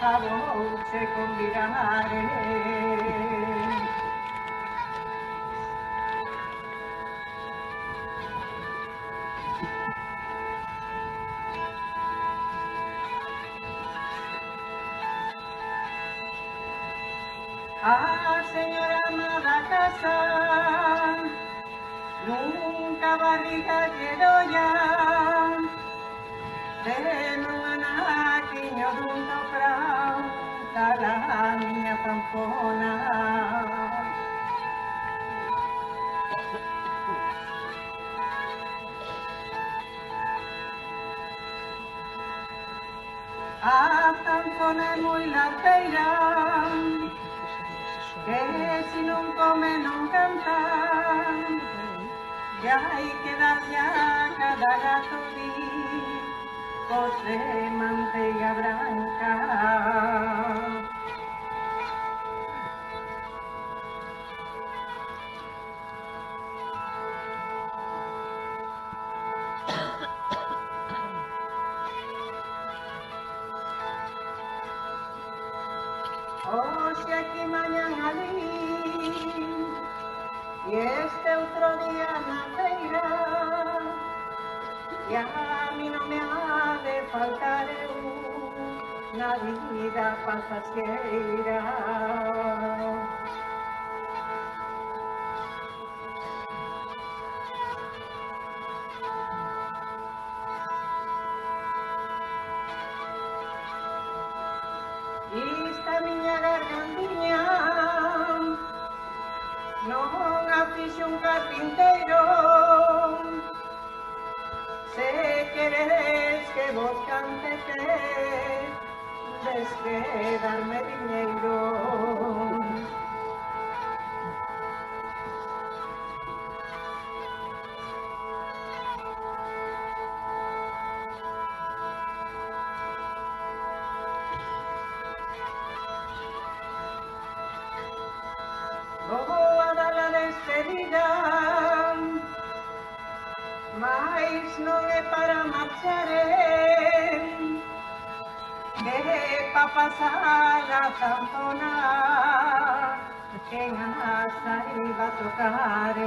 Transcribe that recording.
a voce convidare. Ah, señora amada casa, nunca barriga quiero ya, de anaquiño junto franca la niña campona. A campona muy la feira, que si non come non canta, que hai que darlle a cada gato bicos de manteiga branca. Hoxe aquí mañan ali, e este outro día na feira, e a mí non me ha de faltar na vida pasaxeira. Esta miña gargantiña non a fixo un carpinteiro. Se queredes que vos cante, des que darme diñeiro. Vou a dar a despedida, mais non é para marchar, que pa pasar a campona que en a saiba tocar.